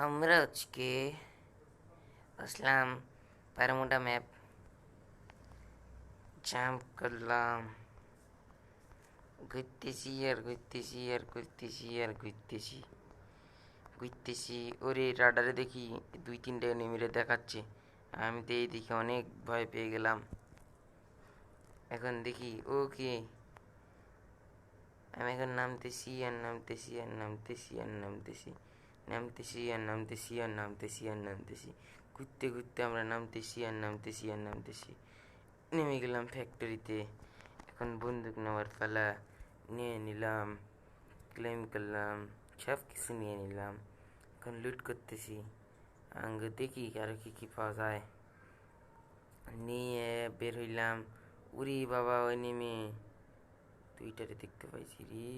আমরা আজকে আসলাম প্যারামোটা map jump করলাম, ঘুরতেছি আর ঘুরতেছি আর ঘুরতেছি আর ঘুরতেছি ঘুরতেছি। ওরে রাডারে দেখি 2-3টে এনিমিরে দেখাচ্ছে। আমি তো এই দেখি অনেক ভয় পেয়ে গেলাম। এখন দেখি ওকে, আমি এখন নামতেছি আর নামতেছি আর নামতেছি আর নামতেছি নামতেছি আর নামতেছি আর নামতেছি আর নামতেছি ঘুরতে ঘুরতে আমরা নামতেছি আর নামতেছি আর নামতেছি। নেমে গেলাম ফ্যাক্টরিতে। এখন বন্দুক নেওয়ার পালা। নিয়ে নিলাম, ক্লেম করলাম, সব কিছু নিয়ে নিলাম। এখন লুট করতেছি। আঙ্গ দেখি আরো কি কি পাওয়া যায়। নিয়ে বের হইলাম। উরি বাবা, ওই নেমে দুইটারে দেখতে পাইছি রে।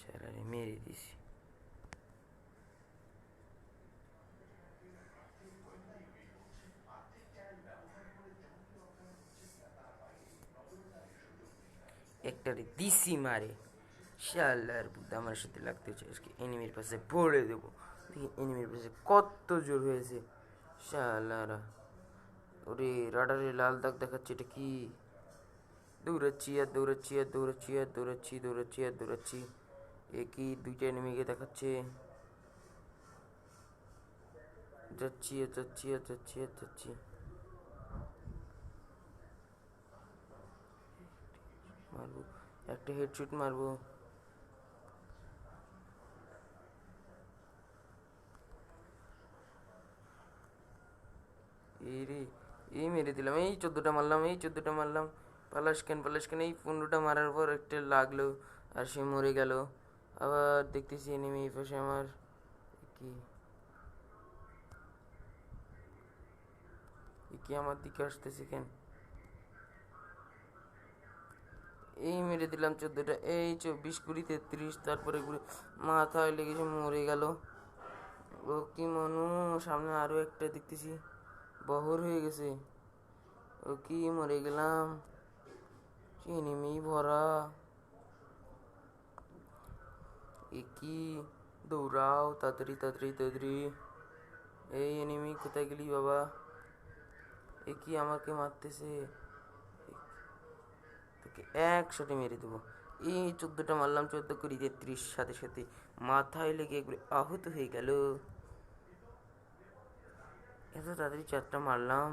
সারারে মেরে দিছি। একটারে দিছি মারে। শালার বুদ্ধ আমার সাথে লাগতে হচ্ছে, আজকে এনিমির পাশে পড়ে দেবো। দেখি এনিমির পাশে কত জোর হয়েছে শালারা। ওরে রাডারে লাল দাগ দেখাচ্ছে, এটা কি? দৌড়াচ্ছি আর দৌড়াচ্ছি আর দৌড়াচ্ছি আর দৌড়াচ্ছি দৌড়াচ্ছি আর দৌড়াচ্ছি। এ কি দুইটা এনিমিকে দেখাচ্ছে। যাচ্ছি আর যাচ্ছি আর যাচ্ছি আর যাচ্ছি। মারবো, একটা হেডশট মারবো। এই রে, এই মেরে দিলাম, এই 14টা মারলাম, এই 14টা মারলাম। পালাসকেন পালাসকেন, এই 15টা মারার পর একটা লাগলো আর সে মরে গেল। আবার দেখতেছি এনিমি এই পাশে আমার। কি কি আমার দিকে আসতেছে কেন? এই মেরে দিলাম 14টা, এই 24, 20, 33, তারপরে ঘুরে মাথায় লেগেছে মরে গেল। ও কি মনু, সামনে আরো একটা দেখতেছি বহর হয়ে গেছে। ও কি মরে গেলাম, এনিমি ভরা। এ কি, দৌড়াও তাড়াতাড়ি তাড়াতাড়ি তাড়াতাড়ি। এই এনিমি কোথায় গেলি বাবা? এ কি আমাকে মারতেছে? তোকে একসাথে মেরে দেবো। এই 14টা মারলাম, 14 করে 33, সাথে সাথে মাথায় লেগে একবারে আহত হয়ে গেল। এত তাড়াতাড়ি 4টা মারলাম।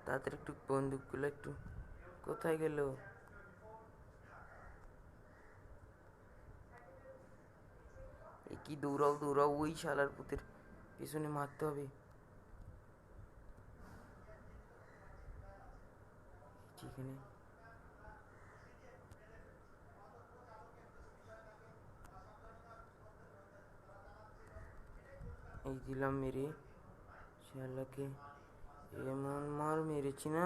তাড়াতাড়ি একটু বন্দুকগুলো একটু কোথায় গেল? এ কি, দৌড়াও দৌড়াও, ওই শালার পুতের পেছনে মারতে হবে। যেখানে এই দিলাম মেরে, শালাকে এমন মার মেরেছি না।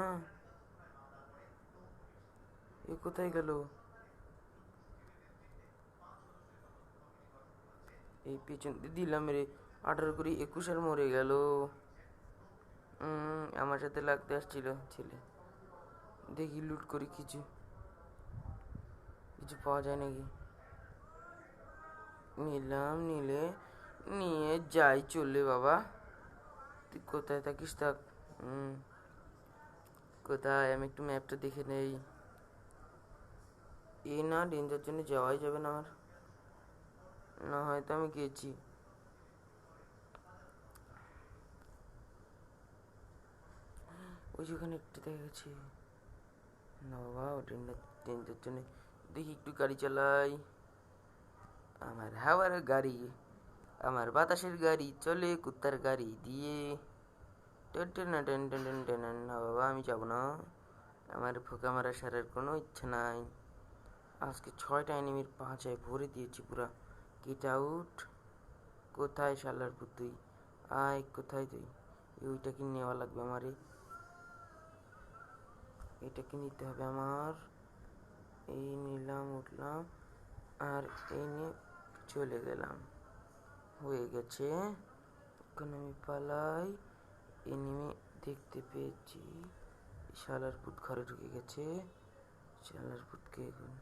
এ কোথায় গেল? এই পেছন দিয়ে দিলাম মেরে, 18 করে 21 আর মরে গেল। আমার সাথে লাগতে আসছিল ছেলে। দেখি লুট করি, কিছু কিছু পাওয়া যায় নাকি। নিলাম, নিলে নিয়ে যাই চলে বাবা। তুই কোথায় থাকিস থাক। কোথায়, আমি একটু ম্যাপটা দেখে নেই। এই না, ডেঞ্জার জন্য যাওয়াই যাবে না আমার, না হয়তো আমি গেছি। ওই যেখানে একটু দেখা গেছে। না বাবা, ও ডেঞ্জার জন্য। দেখি একটু গাড়ি চালাই। আমার হাওয়ার গাড়ি, আমার বাতাসের গাড়ি চলে কুত্তার গাড়ি দিয়ে। Ten ten ten ten ten ten. না বাবা, আমি যাবো না। আমার ফোকা মারা সারার কোনো ইচ্ছা নাই। আজকে 6টা এনিমির পাঁচায় ভরে দিয়েছি পুরা। Get out. কোথায় শালার পুত তুই? আয় কোথায় তুই? ওইটা কি নেওয়া লাগবে আমারে। এটাকে নিতে হবে আমার। এই নিলাম, উঠলাম, আর এই নিয়ে চলে গেলাম। হয়ে গেছে। এখন আমি পালাই। এনিমি দেখতে পেয়েছি। শালার পুত ঘরে ঢুকে গেছে। শালার পুতকে এখন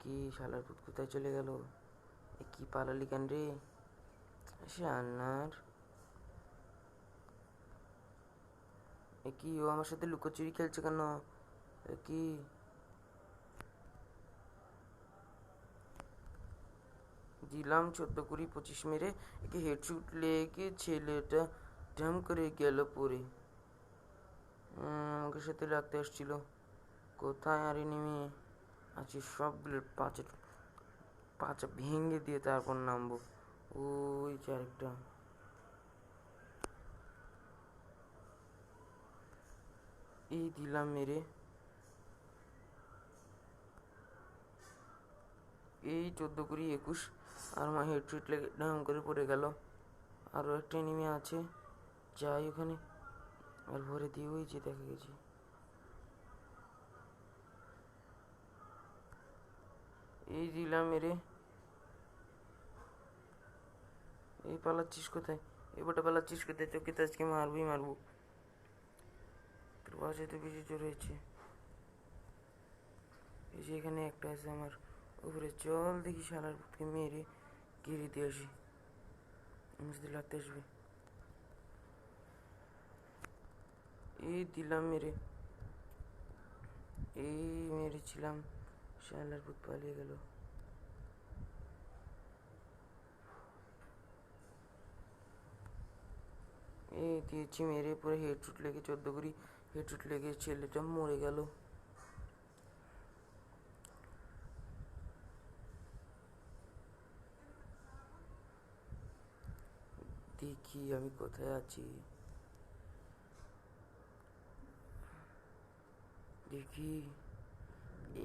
কি শালার পুত কোথায় চলে গেল? কি পালালি কেন রে শালার? কি ও আমার সাথে লুকোচুরি খেলছে কেন? কি দিলাম 14-20-25 মেরে একে হেডশুট লেগে ছেলেটা ঢাম করে গেল পরে। আমাকে সাথে রাখতে আসছিল। কোথায় আর নেমে আছি? সবগুলোর পাঁচা ভেঙে দিয়ে তারপর নামবো। ওই চারটা এই দিলাম মেরে। এই 14-20-21 আর আমার হেডশুট লেগে ঢাম করে পড়ে গেল। আরও একটা এনিমি আছে, যাই ওখানে আর ভরে দিয়ে। ওই যে দেখা গেছে। এই দিলাম মেরে। এই পালাচ্ছিস কোথায়? এবারটা পালাচ্ছিস কোথায়? তোকে তো আজকে মারবো। তোর বাসায় তো বেশি জোর হয়েছে। এই যে এখানে একটা আছে আমার উপরে। চল দেখি শালার পুতকে মেরে ঘিরে দিয়ে আসি। আমার সাথে লাগতে আসবে। এই দিলাম মেরে। এই মেরেছিলাম, শালার পুত পালিয়ে গেল। এই দিয়েছি মেরে, পরে হেডশুট লেগে 14 হেডশুট লেগে ছেলেটা মরে গেল। দেখি আমি কোথায় আছি। দেখি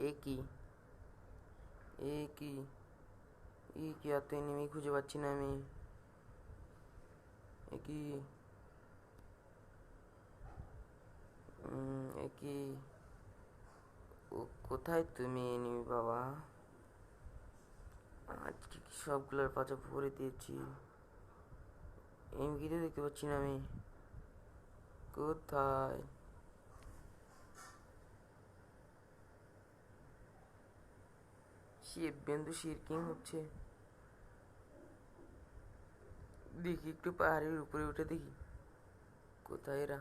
এ কি আর তো এনিমি খুঁজে পাচ্ছি না আমি। কি ও কোথায় তুমি এনিমি বাবা? আজকে কি সবগুলোর পাচা ভরে দিয়েছি। এনিমিকে তো দেখতে পাচ্ছি না আমি। কোথায়? সে বিন্দু শিরকিং হচ্ছে। দেখি একটু পাহাড়ের উপরে উঠে দেখি কোথায় এরা।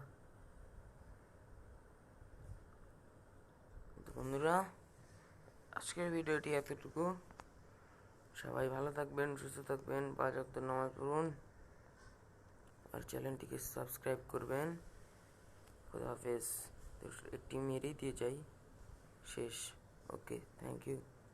বন্ধুরা, আজকের ভিডিওটি এতটুকু। সবাই ভালো থাকবেন, সুস্থ থাকবেন, 5 ওয়াক্ত নামাজ পড়ুন, আর চ্যানেলটিকে সাবস্ক্রাইব করবেন। খোদা হাফেজ। একটি মেরেই দিয়ে যাই, শেষ। ওকে, থ্যাংক ইউ।